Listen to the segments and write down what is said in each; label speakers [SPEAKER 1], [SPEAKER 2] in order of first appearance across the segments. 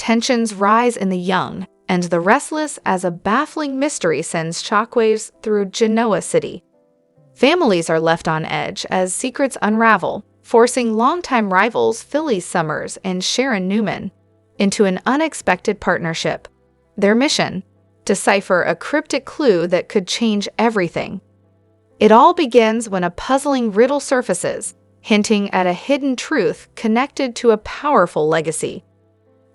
[SPEAKER 1] tensions rise in the young and the restless as a baffling mystery sends shockwaves through Genoa City. Families are left on edge as secrets unravel, forcing longtime rivals Phyllis Summers and Sharon Newman into an unexpected partnership. Their mission? Decipher a cryptic clue that could change everything. It all begins when a puzzling riddle surfaces, hinting at a hidden truth connected to a powerful legacy.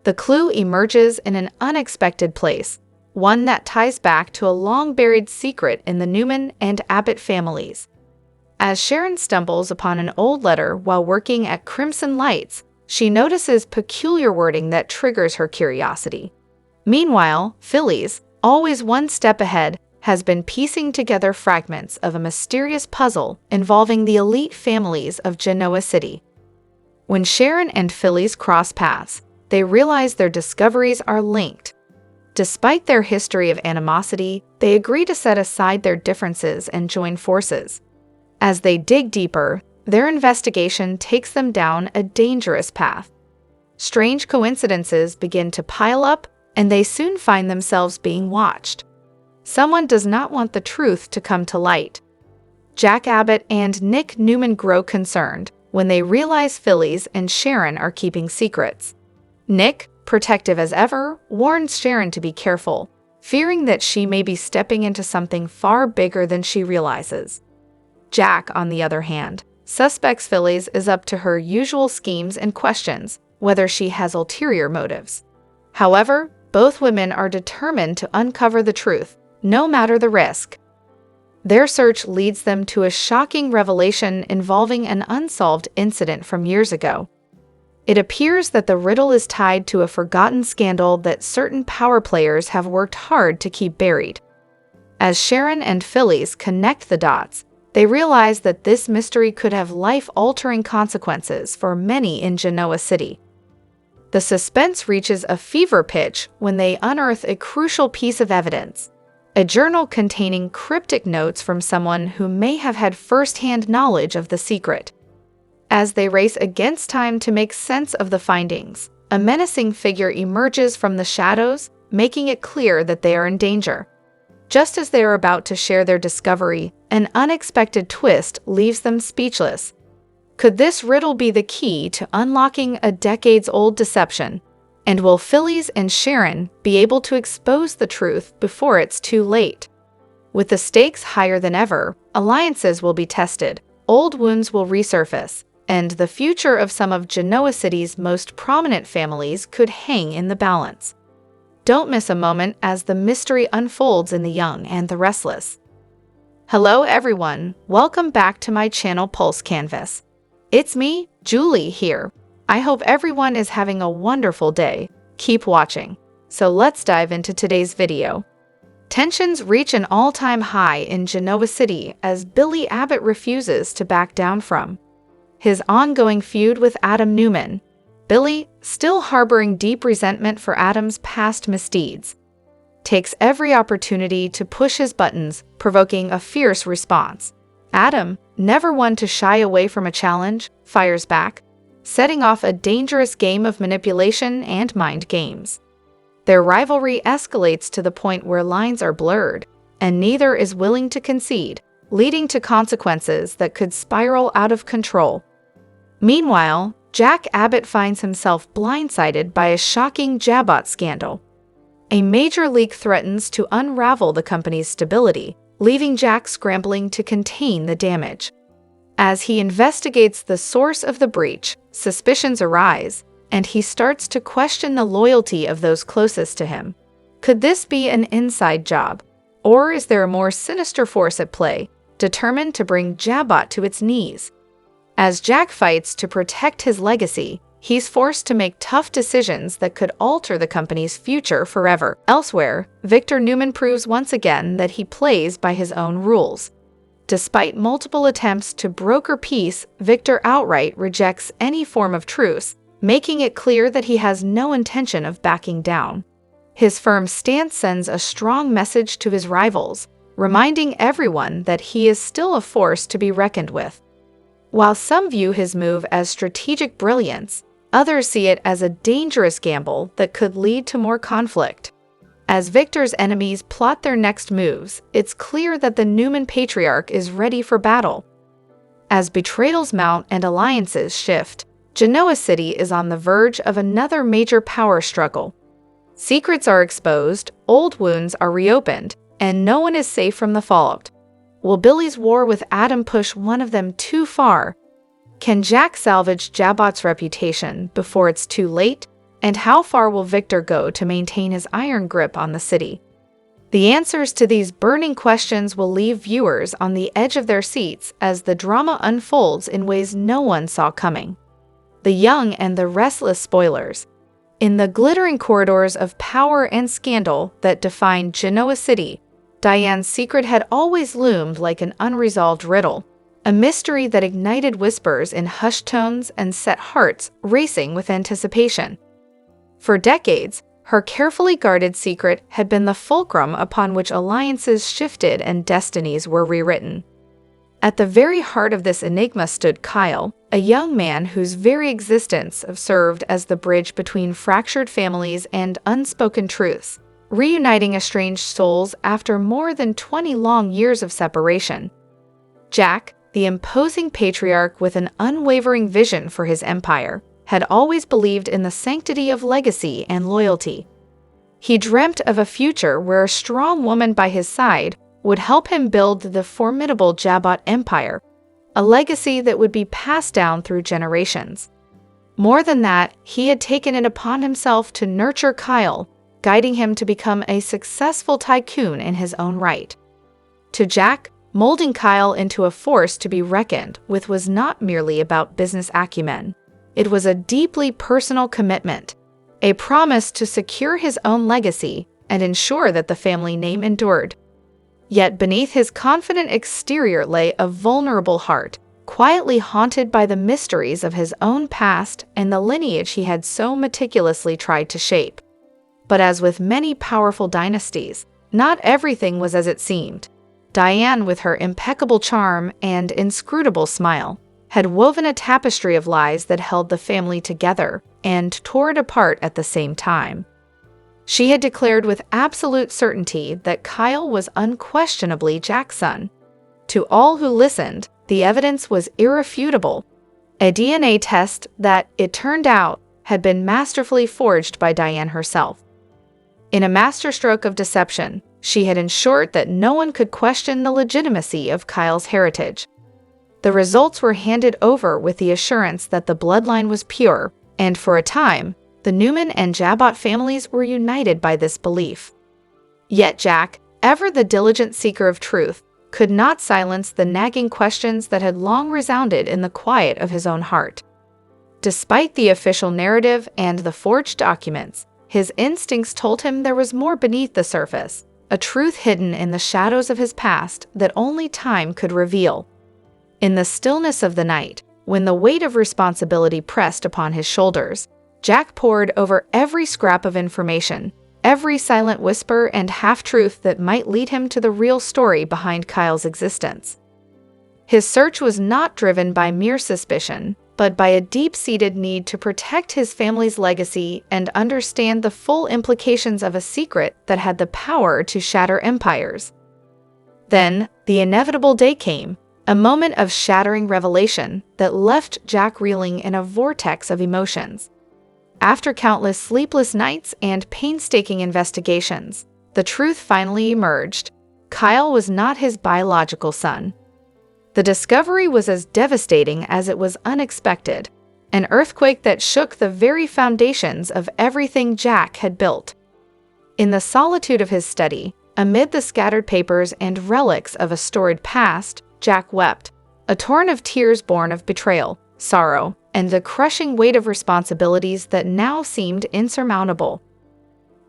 [SPEAKER 1] The clue emerges in an unexpected place, one that ties back to a long-buried secret in the Newman and Abbott families. As Sharon stumbles upon an old letter while working at Crimson Lights, she notices peculiar wording that triggers her curiosity. Meanwhile, Phyllis, always one step ahead, has been piecing together fragments of a mysterious puzzle involving the elite families of Genoa City. When Sharon and Phyllis cross paths, they realize their discoveries are linked. Despite their history of animosity, they agree to set aside their differences and join forces. As they dig deeper, their investigation takes them down a dangerous path. Strange coincidences begin to pile up, and they soon find themselves being watched. Someone does not want the truth to come to light. Jack Abbott and Nick Newman grow concerned when they realize Phyllis and Sharon are keeping secrets. Nick, protective as ever, warns Sharon to be careful, fearing that she may be stepping into something far bigger than she realizes. Jack, on the other hand, suspects Phyllis is up to her usual schemes and questions whether she has ulterior motives. However, both women are determined to uncover the truth, no matter the risk. Their search leads them to a shocking revelation involving an unsolved incident from years ago. It appears that the riddle is tied to a forgotten scandal that certain power players have worked hard to keep buried. As Sharon and Phyllis connect the dots, they realize that this mystery could have life-altering consequences for many in Genoa City. The suspense reaches a fever pitch when they unearth a crucial piece of evidence, a journal containing cryptic notes from someone who may have had first-hand knowledge of the secret. As they race against time to make sense of the findings, a menacing figure emerges from the shadows, making it clear that they are in danger. Just as they are about to share their discovery, an unexpected twist leaves them speechless. Could this riddle be the key to unlocking a decades-old deception? And will Phyllis and Sharon be able to expose the truth before it's too late? With the stakes higher than ever, alliances will be tested, old wounds will resurface, and the future of some of Genoa City's most prominent families could hang in the balance. Don't miss a moment as the mystery unfolds in the young and the restless. Hello everyone, welcome back to my channel Pulse Canvas. It's me, Julie, here. I hope everyone is having a wonderful day. Keep watching. So let's dive into today's video. Tensions reach an all-time high in Genoa City as Billy Abbott refuses to back down from his ongoing feud with Adam Newman. Billy, still harboring deep resentment for Adam's past misdeeds, takes every opportunity to push his buttons, provoking a fierce response. Adam, never one to shy away from a challenge, fires back, setting off a dangerous game of manipulation and mind games. Their rivalry escalates to the point where lines are blurred, and neither is willing to concede, leading to consequences that could spiral out of control. Meanwhile, Jack Abbott finds himself blindsided by a shocking Jabot scandal. A major leak threatens to unravel the company's stability, leaving Jack scrambling to contain the damage. As he investigates the source of the breach, suspicions arise, and he starts to question the loyalty of those closest to him. Could this be an inside job? Or is there a more sinister force at play, determined to bring Jabot to its knees? As Jack fights to protect his legacy, he's forced to make tough decisions that could alter the company's future forever. Elsewhere, Victor Newman proves once again that he plays by his own rules. Despite multiple attempts to broker peace, Victor outright rejects any form of truce, making it clear that he has no intention of backing down. His firm stance sends a strong message to his rivals, reminding everyone that he is still a force to be reckoned with. While some view his move as strategic brilliance, Others see it as a dangerous gamble that could lead to more conflict. As Victor's enemies plot their next moves, it's clear that the Newman patriarch is ready for battle. As betrayals mount and alliances shift, Genoa City is on the verge of another major power struggle. Secrets are exposed, old wounds are reopened, and no one is safe from the fallout. Will Billy's war with Adam push one of them too far? Can Jack salvage Jabot's reputation before it's too late? And how far will Victor go to maintain his iron grip on the city? The answers to these burning questions will leave viewers on the edge of their seats as the drama unfolds in ways no one saw coming. The Young and the Restless spoilers. In the glittering corridors of power and scandal that define Genoa City, Diane's secret had always loomed like an unresolved riddle, a mystery that ignited whispers in hushed tones and set hearts racing with anticipation. For decades, her carefully guarded secret had been the fulcrum upon which alliances shifted and destinies were rewritten. At the very heart of this enigma stood Kyle, a young man whose very existence served as the bridge between fractured families and unspoken truths, reuniting estranged souls after more than 20 long years of separation. Jack, the imposing patriarch with an unwavering vision for his empire, had always believed in the sanctity of legacy and loyalty. He dreamt of a future where a strong woman by his side would help him build the formidable Jabot empire, a legacy that would be passed down through generations. More than that, he had taken it upon himself to nurture Kyle, guiding him to become a successful tycoon in his own right. To Jack, molding Kyle into a force to be reckoned with was not merely about business acumen. It was a deeply personal commitment, a promise to secure his own legacy and ensure that the family name endured. Yet beneath his confident exterior lay a vulnerable heart, quietly haunted by the mysteries of his own past and the lineage he had so meticulously tried to shape. But as with many powerful dynasties, not everything was as it seemed. Diane, with her impeccable charm and inscrutable smile, had woven a tapestry of lies that held the family together and tore it apart at the same time. She had declared with absolute certainty that Kyle was unquestionably Jack's son. To all who listened, the evidence was irrefutable. A DNA test that, it turned out, had been masterfully forged by Diane herself. In a masterstroke of deception, she had ensured that no one could question the legitimacy of Kyle's heritage. The results were handed over with the assurance that the bloodline was pure, and for a time, the Newman and Jabot families were united by this belief. Yet Jack, ever the diligent seeker of truth, could not silence the nagging questions that had long resounded in the quiet of his own heart. Despite the official narrative and the forged documents, his instincts told him there was more beneath the surface, a truth hidden in the shadows of his past that only time could reveal. In the stillness of the night, when the weight of responsibility pressed upon his shoulders, Jack pored over every scrap of information, every silent whisper and half-truth that might lead him to the real story behind Kyle's existence. His search was not driven by mere suspicion, but by a deep-seated need to protect his family's legacy and understand the full implications of a secret that had the power to shatter empires. Then, the inevitable day came. A moment of shattering revelation that left Jack reeling in a vortex of emotions. After countless sleepless nights and painstaking investigations, the truth finally emerged. Kyle was not his biological son. The discovery was as devastating as it was unexpected, an earthquake that shook the very foundations of everything Jack had built. In the solitude of his study, amid the scattered papers and relics of a storied past, Jack wept, a torrent of tears born of betrayal, sorrow, and the crushing weight of responsibilities that now seemed insurmountable.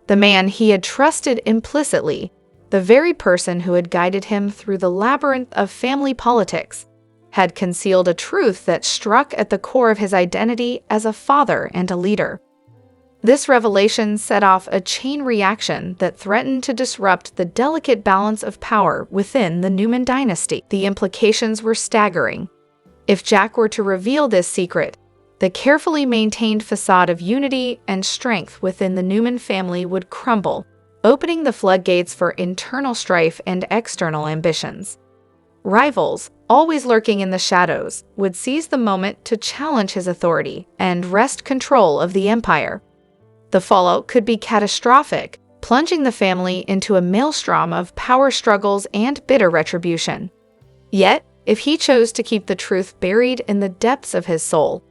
[SPEAKER 1] The man he had trusted implicitly, the very person who had guided him through the labyrinth of family politics, had concealed a truth that struck at the core of his identity as a father and a leader. This revelation set off a chain reaction that threatened to disrupt the delicate balance of power within the Newman dynasty. The implications were staggering. If Jack were to reveal this secret, The carefully maintained facade of unity and strength within the Newman family would crumble, opening the floodgates for internal strife and external ambitions. Rivals, always lurking in the shadows, would seize the moment to challenge his authority and wrest control of the empire. The fallout could be catastrophic, plunging the family into a maelstrom of power struggles and bitter retribution. Yet, if he chose to keep the truth buried in the depths of his soul,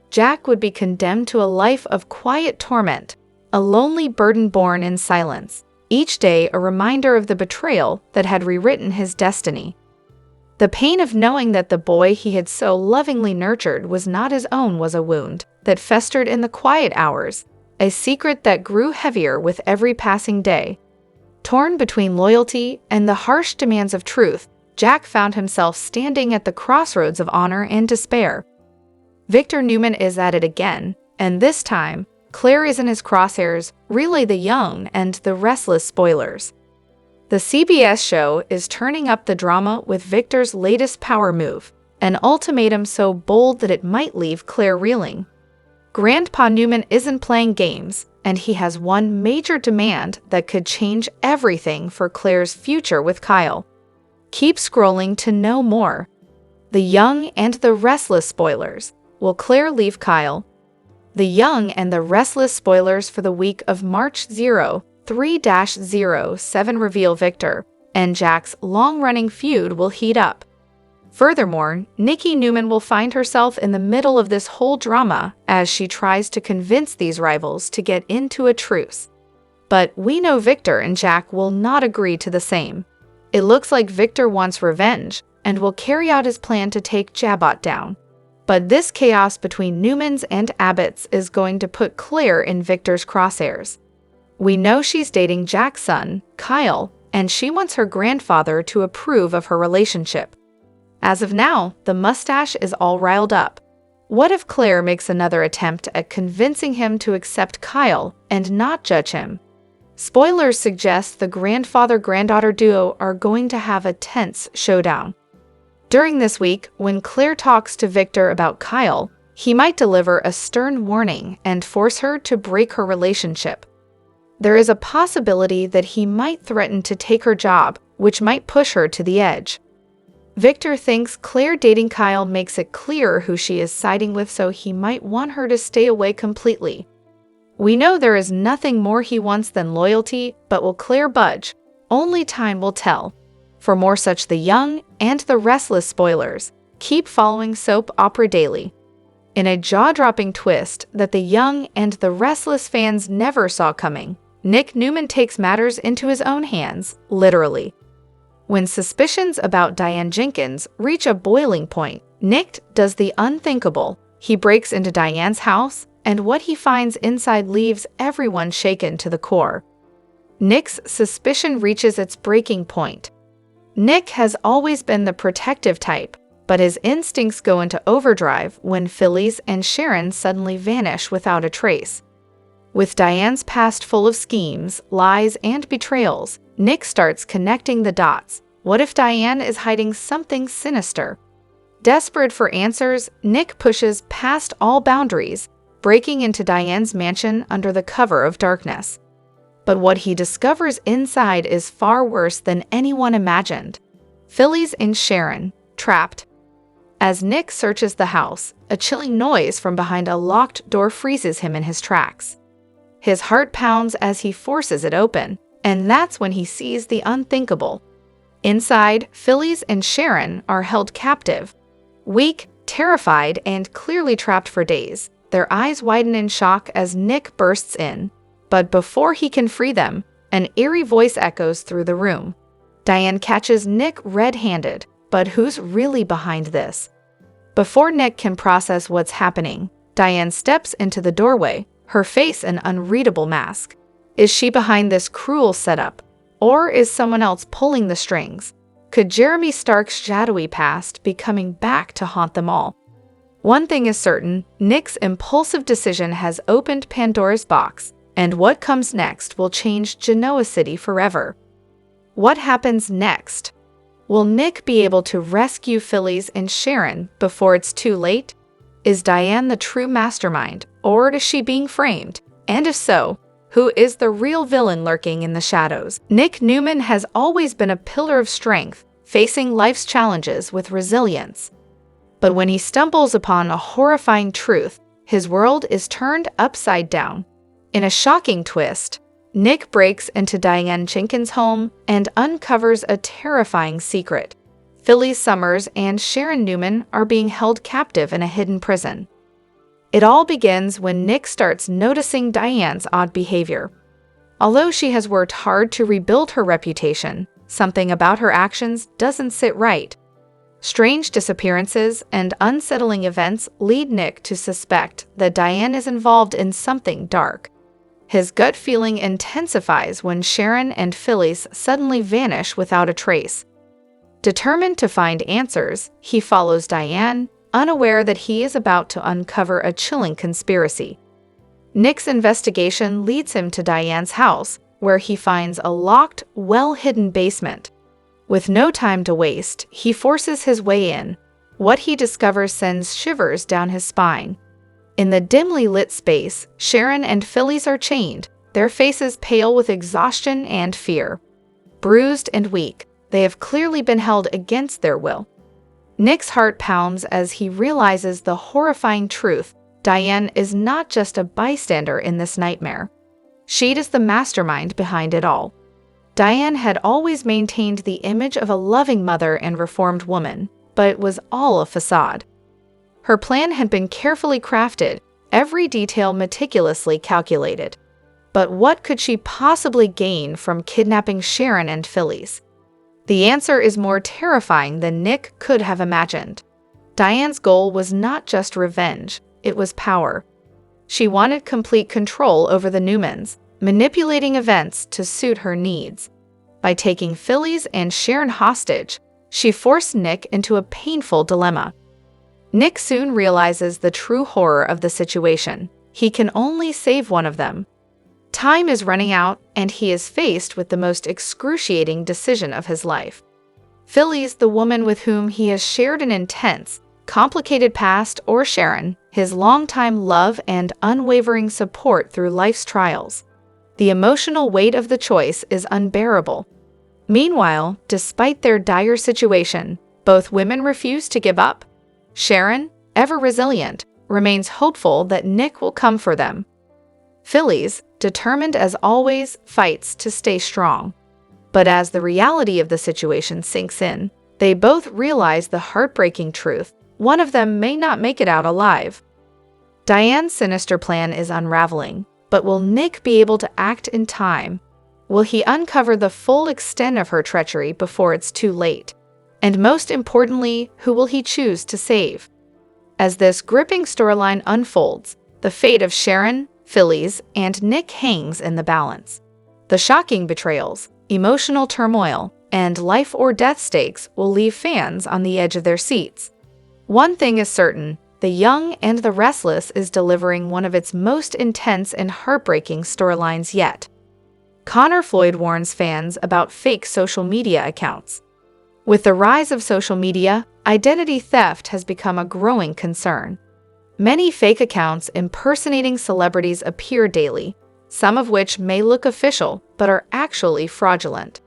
[SPEAKER 1] Jack would be condemned to a life of quiet torment, a lonely burden borne in silence, each day a reminder of the betrayal that had rewritten his destiny. The pain of knowing that the boy he had so lovingly nurtured was not his own was a wound that festered in the quiet hours, a secret that grew heavier with every passing day. Torn between loyalty and the harsh demands of truth, Jack found himself standing at the crossroads of honor and despair. Victor Newman is at it again, and this time, Claire is in his crosshairs, relay the young and the restless spoilers. The CBS show is turning up the drama with Victor's latest power move, an ultimatum so bold that it might leave Claire reeling. Grandpa Newman isn't playing games, and he has one major demand that could change everything for Claire's future with Kyle. Keep scrolling to know more. The young and the restless spoilers. Will Claire leave Kyle? The young and the restless spoilers for the week of March 03-07 reveal Victor and Jack's long-running feud will heat up. Furthermore, Nikki Newman will find herself in the middle of this whole drama as she tries to convince these rivals to get into a truce. But we know Victor and Jack will not agree to the same. It looks like Victor wants revenge and will carry out his plan to take Jabot down. But this chaos between Newmans and Abbotts is going to put Claire in Victor's crosshairs. We know she's dating Jack's son, Kyle, and she wants her grandfather to approve of her relationship. As of now, the mustache is all riled up. What if Claire makes another attempt at convincing him to accept Kyle and not judge him? Spoilers suggest the grandfather-granddaughter duo are going to have a tense showdown. During this week, when Claire talks to Victor about Kyle, he might deliver a stern warning and force her to break her relationship. There is a possibility that he might threaten to take her job, which might push her to the edge. Victor thinks Claire dating Kyle makes it clear who she is siding with, so he might want her to stay away completely. We know there is nothing more he wants than loyalty, but will Claire budge? Only time will tell. For more such The Young and the Restless spoilers, keep following Soap Opera Daily. In a jaw-dropping twist that The Young and the Restless fans never saw coming, Nick Newman takes matters into his own hands, literally. When suspicions about Diane Jenkins reach a boiling point, Nick does the unthinkable. He breaks into Diane's house, and what he finds inside leaves everyone shaken to the core. Nick's suspicion reaches its breaking point. Nick has always been the protective type, but his instincts go into overdrive when Phyllis and Sharon suddenly vanish without a trace. With Diane's past full of schemes, lies, and betrayals, Nick starts connecting the dots. What if Diane is hiding something sinister? Desperate for answers, Nick pushes past all boundaries, breaking into Diane's mansion under the cover of darkness. But what he discovers inside is far worse than anyone imagined. Phyllis and Sharon, trapped. As Nick searches the house, a chilling noise from behind a locked door freezes him in his tracks. His heart pounds as he forces it open, and that's when he sees the unthinkable. Inside, Phyllis and Sharon are held captive. Weak, terrified, and clearly trapped for days, their eyes widen in shock as Nick bursts in. But before he can free them, an eerie voice echoes through the room. Diane catches Nick red-handed, but who's really behind this? Before Nick can process what's happening, Diane steps into the doorway, her face an unreadable mask. Is she behind this cruel setup? Or is someone else pulling the strings? Could Jeremy Stark's shadowy past be coming back to haunt them all? One thing is certain, Nick's impulsive decision has opened Pandora's box, and what comes next will change Genoa City forever. What happens next? Will Nick be able to rescue Phyllis and Sharon before it's too late? Is Diane the true mastermind, or is she being framed? And if so, who is the real villain lurking in the shadows? Nick Newman has always been a pillar of strength, facing life's challenges with resilience. But when he stumbles upon a horrifying truth, his world is turned upside down. In a shocking twist, Nick breaks into Diane Jenkins' home and uncovers a terrifying secret. Phyllis Summers and Sharon Newman are being held captive in a hidden prison. It all begins when Nick starts noticing Diane's odd behavior. Although she has worked hard to rebuild her reputation, something about her actions doesn't sit right. Strange disappearances and unsettling events lead Nick to suspect that Diane is involved in something dark. His gut feeling intensifies when Sharon and Phyllis suddenly vanish without a trace. Determined to find answers, he follows Diane, unaware that he is about to uncover a chilling conspiracy. Nick's investigation leads him to Diane's house, where he finds a locked, well-hidden basement. With no time to waste, he forces his way in. What he discovers sends shivers down his spine. In the dimly lit space, Sharon and Phyllis are chained, their faces pale with exhaustion and fear. Bruised and weak, they have clearly been held against their will. Nick's heart pounds as he realizes the horrifying truth: Diane is not just a bystander in this nightmare. She is the mastermind behind it all. Diane had always maintained the image of a loving mother and reformed woman, but it was all a facade. Her plan had been carefully crafted, every detail meticulously calculated. But what could she possibly gain from kidnapping Sharon and Phyllis? The answer is more terrifying than Nick could have imagined. Diane's goal was not just revenge, it was power. She wanted complete control over the Newmans, manipulating events to suit her needs. By taking Phyllis and Sharon hostage, she forced Nick into a painful dilemma. Nick soon realizes the true horror of the situation. He can only save one of them. Time is running out, and he is faced with the most excruciating decision of his life. Phyllis, the woman with whom he has shared an intense, complicated past, or Sharon, his longtime love and unwavering support through life's trials. The emotional weight of the choice is unbearable. Meanwhile, despite their dire situation, both women refuse to give up. Sharon, ever resilient, remains hopeful that Nick will come for them. Phyllis, determined as always, fights to stay strong. But as the reality of the situation sinks in, they both realize the heartbreaking truth: one of them may not make it out alive. Diane's sinister plan is unraveling, but will Nick be able to act in time? Will he uncover the full extent of her treachery before it's too late? And most importantly, who will he choose to save? As this gripping storyline unfolds, the fate of Sharon, Phyllis, and Nick hangs in the balance. The shocking betrayals, emotional turmoil, and life-or-death stakes will leave fans on the edge of their seats. One thing is certain: The Young and the Restless is delivering one of its most intense and heartbreaking storylines yet. Connor Floyd warns fans about fake social media accounts. With the rise of social media, identity theft has become a growing concern. Many fake accounts impersonating celebrities appear daily, some of which may look official but are actually fraudulent.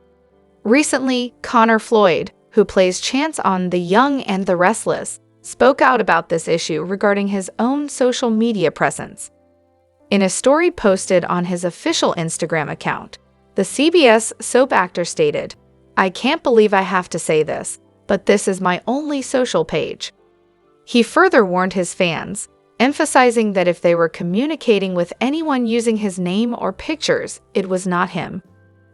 [SPEAKER 1] Recently, Connor Floyd, who plays Chance on The Young and the Restless, spoke out about this issue regarding his own social media presence. In a story posted on his official Instagram account, the CBS soap actor stated, "I can't believe I have to say this, but this is my only social page." He further warned his fans, emphasizing that if they were communicating with anyone using his name or pictures, it was not him.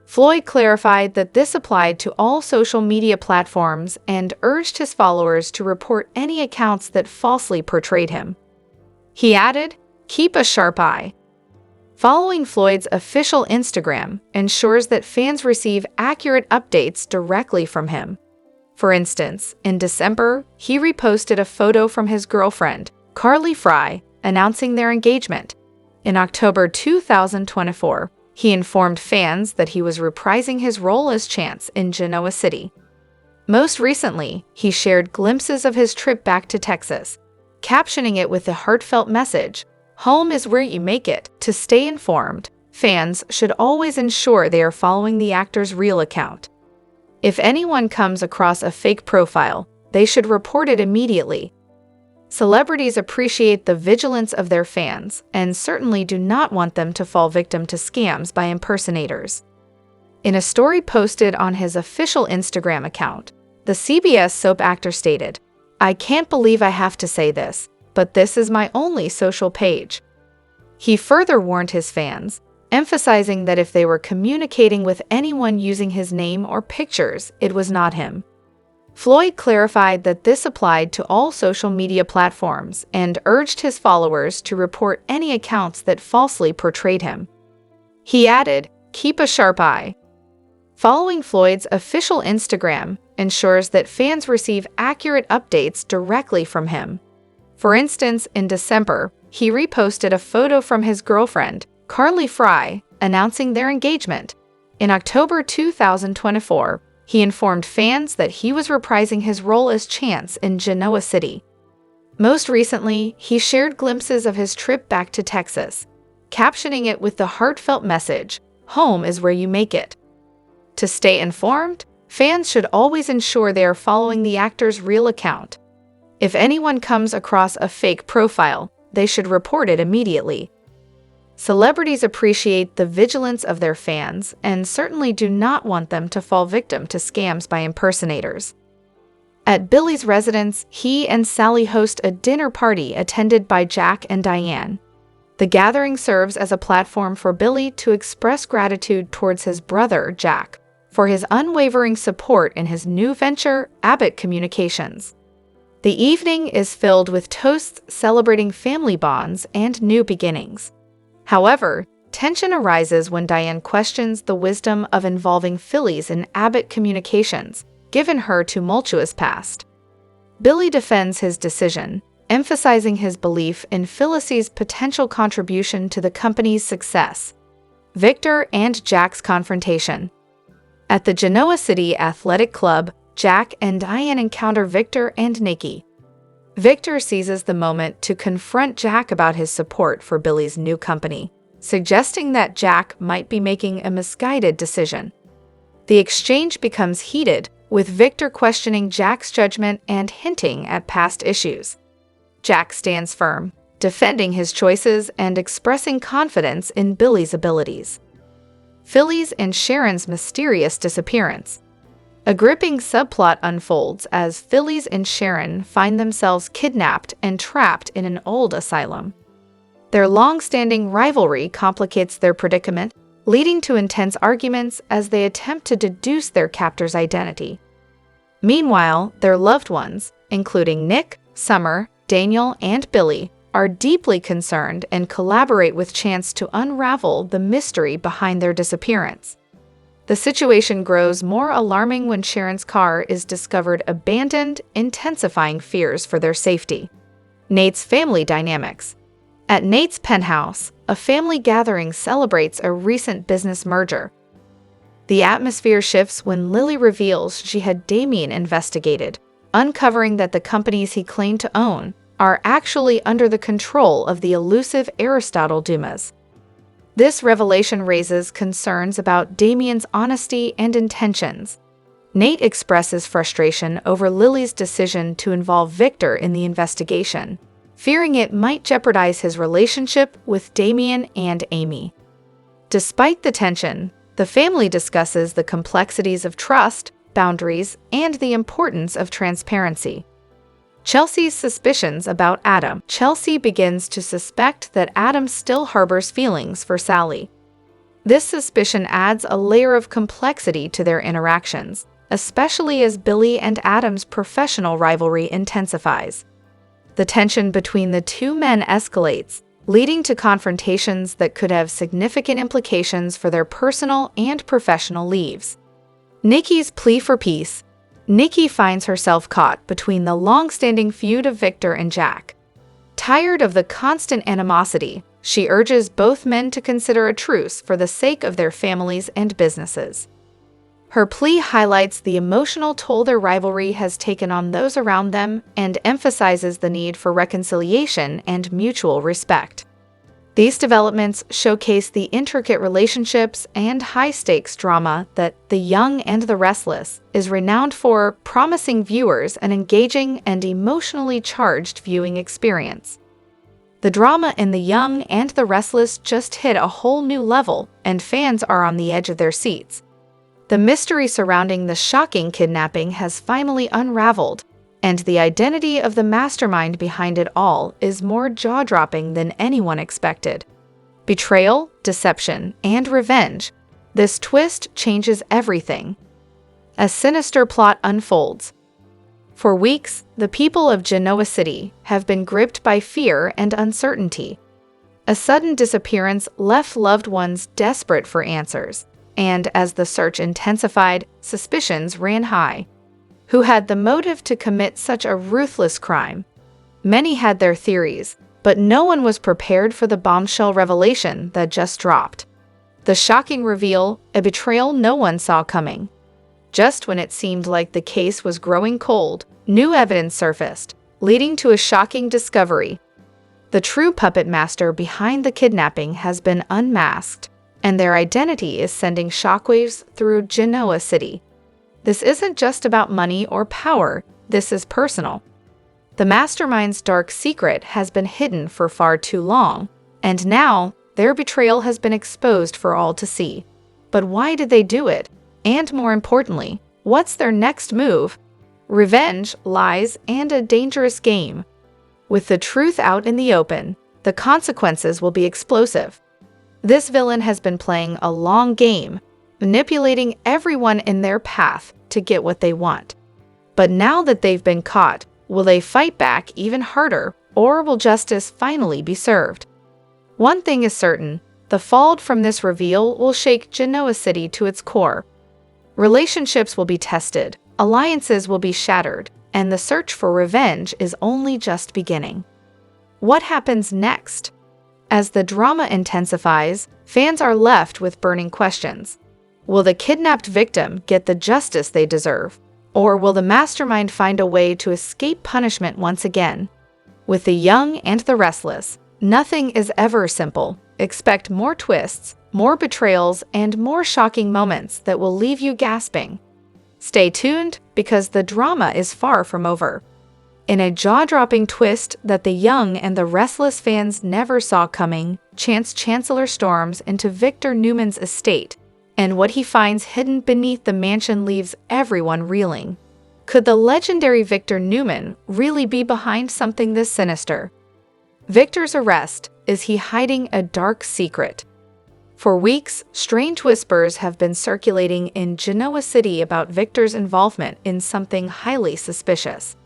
[SPEAKER 1] Floyd clarified that this applied to all social media platforms and urged his followers to report any accounts that falsely portrayed him. He added, "Keep a sharp eye." Following Floyd's official Instagram ensures that fans receive accurate updates directly from him. For instance, in December, he reposted a photo from his girlfriend, Carly Fry, announcing their engagement. In October 2024, he informed fans that he was reprising his role as Chance in Genoa City. Most recently, he shared glimpses of his trip back to Texas, captioning it with the heartfelt message, "Home is where you make it." To stay informed, fans should always ensure they are following the actor's real account. If anyone comes across a fake profile, they should report it immediately. Celebrities appreciate the vigilance of their fans and certainly do not want them to fall victim to scams by impersonators. In a story posted on his official Instagram account, the CBS soap actor stated, "I can't believe I have to say this, but this is my only social page." He further warned his fans, emphasizing that if they were communicating with anyone using his name or pictures, it was not him. Floyd clarified that this applied to all social media platforms and urged his followers to report any accounts that falsely portrayed him. He added, "Keep a sharp eye." Following Floyd's official Instagram ensures that fans receive accurate updates directly from him. For instance, in December, he reposted a photo from his girlfriend, Carly Fry, announcing their engagement. In October 2024, he informed fans that he was reprising his role as Chance in Genoa City. Most recently, he shared glimpses of his trip back to Texas, captioning it with the heartfelt message, "Home is where you make it." To stay informed, fans should always ensure they are following the actor's real account. If anyone comes across a fake profile, they should report it immediately. Celebrities appreciate the vigilance of their fans and certainly do not want them to fall victim to scams by impersonators. At Billy's residence, he and Sally host a dinner party attended by Jack and Diane. The gathering serves as a platform for Billy to express gratitude towards his brother, Jack, for his unwavering support in his new venture, Abbott Communications. The evening is filled with toasts celebrating family bonds and new beginnings. However, tension arises when Diane questions the wisdom of involving Phillies in Abbott Communications, given her tumultuous past. Billy defends his decision, emphasizing his belief in Phyllis's potential contribution to the company's success. Victor and Jack's confrontation. At the Genoa City Athletic Club, Jack and Diane encounter Victor and Nikki. Victor seizes the moment to confront Jack about his support for Billy's new company, suggesting that Jack might be making a misguided decision. The exchange becomes heated, with Victor questioning Jack's judgment and hinting at past issues. Jack stands firm, defending his choices and expressing confidence in Billy's abilities. Philly's and Sharon's mysterious disappearance. A gripping subplot unfolds as Phyllis and Sharon find themselves kidnapped and trapped in an old asylum. Their long-standing rivalry complicates their predicament, leading to intense arguments as they attempt to deduce their captor's identity. Meanwhile, their loved ones, including Nick, Summer, Daniel, and Billy, are deeply concerned and collaborate with Chance to unravel the mystery behind their disappearance. The situation grows more alarming when Sharon's car is discovered abandoned, intensifying fears for their safety. Nate's family dynamics. At Nate's penthouse, a family gathering celebrates a recent business merger. The atmosphere shifts when Lily reveals she had Damien investigated, uncovering that the companies he claimed to own are actually under the control of the elusive Aristotle Dumas. This revelation raises concerns about Damien's honesty and intentions. Nate expresses frustration over Lily's decision to involve Victor in the investigation, fearing it might jeopardize his relationship with Damien and Amy. Despite the tension, the family discusses the complexities of trust, boundaries, and the importance of transparency. Chelsea's suspicions about Adam. Chelsea begins to suspect that Adam still harbors feelings for Sally. This suspicion adds a layer of complexity to their interactions, especially as Billy and Adam's professional rivalry intensifies. The tension between the two men escalates, leading to confrontations that could have significant implications for their personal and professional lives. Nikki's plea for peace. Nikki finds herself caught between the long-standing feud of Victor and Jack. Tired of the constant animosity, she urges both men to consider a truce for the sake of their families and businesses. Her plea highlights the emotional toll their rivalry has taken on those around them and emphasizes the need for reconciliation and mutual respect. These developments showcase the intricate relationships and high-stakes drama that The Young and the Restless is renowned for, promising viewers an engaging and emotionally charged viewing experience. The drama in The Young and the Restless just hit a whole new level, and fans are on the edge of their seats. The mystery surrounding the shocking kidnapping has finally unraveled, and the identity of the mastermind behind it all is more jaw-dropping than anyone expected. Betrayal, deception, and revenge. This twist changes everything. A sinister plot unfolds. For weeks, the people of Genoa City have been gripped by fear and uncertainty. A sudden disappearance left loved ones desperate for answers, and as the search intensified, suspicions ran high. Who had the motive to commit such a ruthless crime? Many had their theories, but no one was prepared for the bombshell revelation that just dropped. The shocking reveal, a betrayal no one saw coming. Just when it seemed like the case was growing cold, new evidence surfaced, leading to a shocking discovery. The true puppet master behind the kidnapping has been unmasked, and their identity is sending shockwaves through Genoa City. This isn't just about money or power, this is personal. The mastermind's dark secret has been hidden for far too long, and now their betrayal has been exposed for all to see. But why did they do it? And more importantly, what's their next move? Revenge, lies, and a dangerous game. With the truth out in the open, the consequences will be explosive. This villain has been playing a long game, manipulating everyone in their path to get what they want. But now that they've been caught, will they fight back even harder, or will justice finally be served? One thing is certain, the fallout from this reveal will shake Genoa City to its core. Relationships will be tested, alliances will be shattered, and the search for revenge is only just beginning. What happens next? As the drama intensifies, fans are left with burning questions. Will the kidnapped victim get the justice they deserve? Or will the mastermind find a way to escape punishment once again? With The Young and the Restless, nothing is ever simple. Expect more twists, more betrayals, and more shocking moments that will leave you gasping. Stay tuned, because the drama is far from over. In a jaw-dropping twist that The Young and the Restless fans never saw coming, Chancellor storms into Victor Newman's estate, and what he finds hidden beneath the mansion leaves everyone reeling. Could the legendary Victor Newman really be behind something this sinister? Victor's arrest, is he hiding a dark secret? For weeks, strange whispers have been circulating in Genoa City about Victor's involvement in something highly suspicious.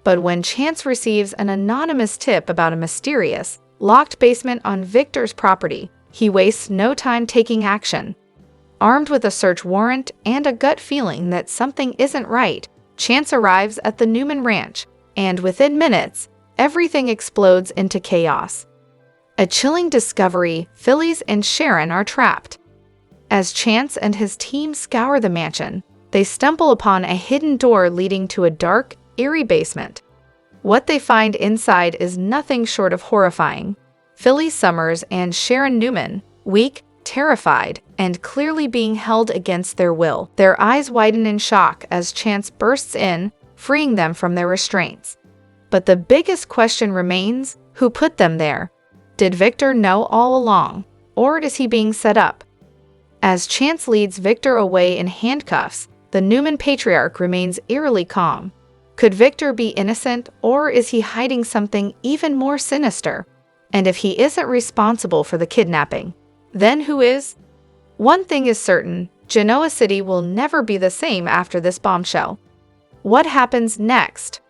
[SPEAKER 1] But when Chance receives an anonymous tip about a mysterious, locked basement on Victor's property, he wastes no time taking action. Armed with a search warrant and a gut feeling that something isn't right, Chance arrives at the Newman Ranch, and within minutes, everything explodes into chaos. A chilling discovery, Phyllis and Sharon are trapped. As Chance and his team scour the mansion, they stumble upon a hidden door leading to a dark, eerie basement. What they find inside is nothing short of horrifying. Phyllis Summers and Sharon Newman, weak, terrified, and clearly being held against their will. Their eyes widen in shock as Chance bursts in, freeing them from their restraints. But the biggest question remains, who put them there? Did Victor know all along, or is he being set up? As Chance leads Victor away in handcuffs, the Newman patriarch remains eerily calm. Could Victor be innocent, or is he hiding something even more sinister? And if he isn't responsible for the kidnapping, then who is? One thing is certain, Genoa City will never be the same after this bombshell. What happens next?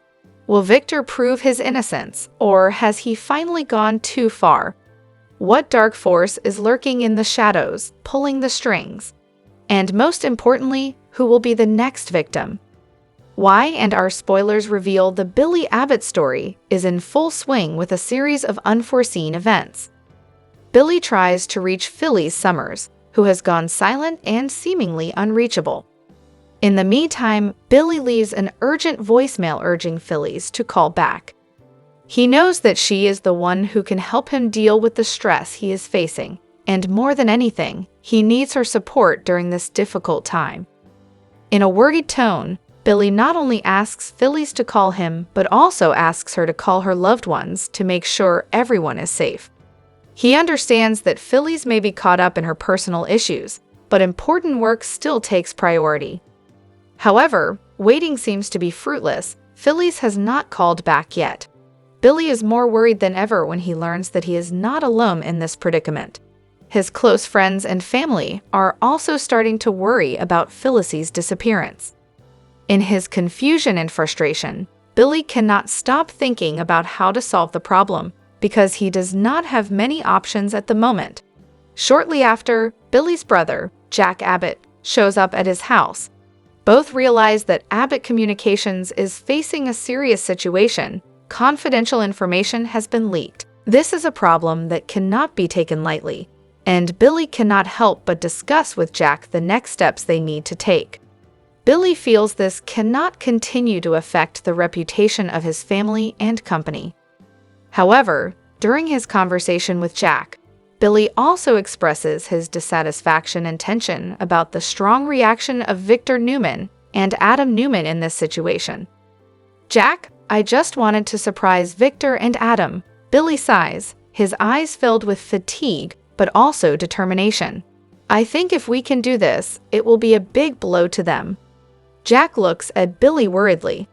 [SPEAKER 1] Will Victor prove his innocence, or has he finally gone too far? What dark force is lurking in the shadows, pulling the strings? And most importantly, who will be the next victim? Why and our spoilers reveal the Billy Abbott story is in full swing with a series of unforeseen events. Billy tries to reach Phyllis Summers, who has gone silent and seemingly unreachable. In the meantime, Billy leaves an urgent voicemail urging Phyllis to call back. He knows that she is the one who can help him deal with the stress he is facing, and more than anything, he needs her support during this difficult time. In a worried tone, Billy not only asks Phyllis to call him, but also asks her to call her loved ones to make sure everyone is safe. He understands that Phyllis may be caught up in her personal issues, but important work still takes priority. However, waiting seems to be fruitless. Phyllis has not called back yet. Billy is more worried than ever when he learns that he is not alone in this predicament. His close friends and family are also starting to worry about Phyllis's disappearance. In his confusion and frustration, Billy cannot stop thinking about how to solve the problem because he does not have many options at the moment. Shortly after, Billy's brother, Jack Abbott, shows up at his house. Both realize that Abbott Communications is facing a serious situation. Confidential information has been leaked. This is a problem that cannot be taken lightly, and Billy cannot help but discuss with Jack the next steps they need to take. Billy feels this cannot continue to affect the reputation of his family and company. However, during his conversation with Jack, Billy also expresses his dissatisfaction and tension about the strong reaction of Victor Newman and Adam Newman in this situation. "Jack, I just wanted to surprise Victor and Adam," Billy sighs, his eyes filled with fatigue but also determination. "I think if we can do this, it will be a big blow to them." Jack looks at Billy worriedly.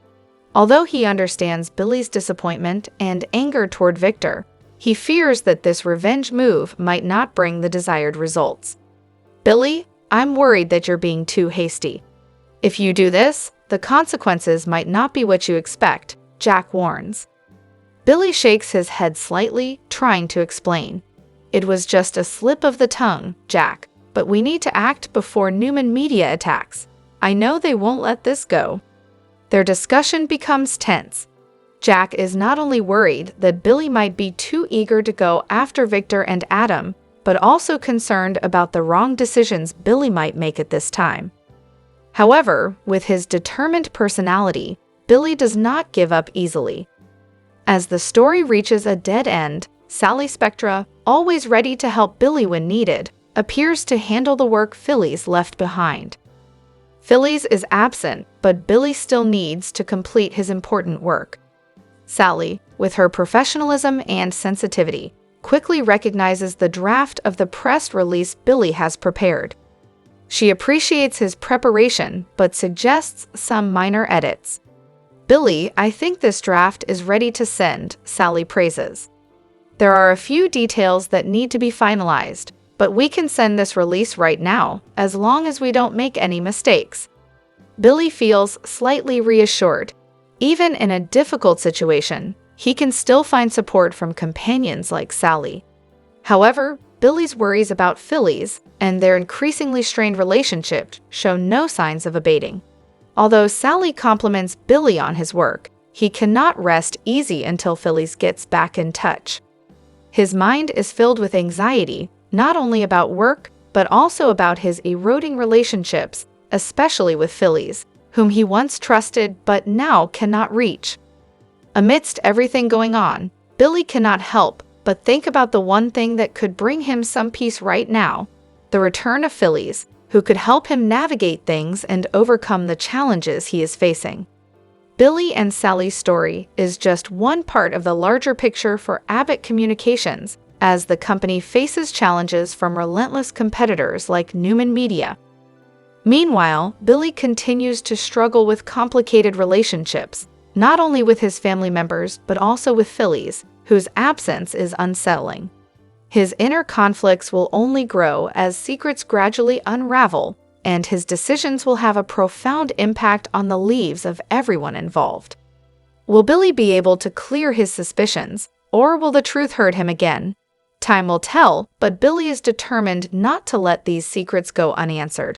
[SPEAKER 1] Although he understands Billy's disappointment and anger toward Victor, he fears that this revenge move might not bring the desired results. "Billy, I'm worried that you're being too hasty. If you do this, the consequences might not be what you expect," Jack warns. Billy shakes his head slightly, trying to explain. "It was just a slip of the tongue, Jack, but we need to act before Newman Media attacks. I know they won't let this go." Their discussion becomes tense. Jack is not only worried that Billy might be too eager to go after Victor and Adam, but also concerned about the wrong decisions Billy might make at this time. However, with his determined personality, Billy does not give up easily. As the story reaches a dead end, Sally Spectra, always ready to help Billy when needed, appears to handle the work Phyllis left behind. Phyllis is absent, but Billy still needs to complete his important work. Sally, with her professionalism and sensitivity, quickly recognizes the draft of the press release Billy has prepared. She appreciates his preparation, but suggests some minor edits. "Billy, I think this draft is ready to send," Sally praises. "There are a few details that need to be finalized, but we can send this release right now, as long as we don't make any mistakes." Billy feels slightly reassured. Even in a difficult situation, he can still find support from companions like Sally. However, Billy's worries about Phyllis and their increasingly strained relationship show no signs of abating. Although Sally compliments Billy on his work, he cannot rest easy until Phyllis gets back in touch. His mind is filled with anxiety, not only about work, but also about his eroding relationships, especially with Phyllis, whom he once trusted but now cannot reach. Amidst everything going on, Billy cannot help but think about the one thing that could bring him some peace right now: the return of Phyllis, who could help him navigate things and overcome the challenges he is facing. Billy and Sally's story is just one part of the larger picture for Abbott Communications, as the company faces challenges from relentless competitors like Newman Media. Meanwhile, Billy continues to struggle with complicated relationships, not only with his family members but also with Phyllis, whose absence is unsettling. His inner conflicts will only grow as secrets gradually unravel, and his decisions will have a profound impact on the lives of everyone involved. Will Billy be able to clear his suspicions, or will the truth hurt him again? Time will tell, but Billy is determined not to let these secrets go unanswered.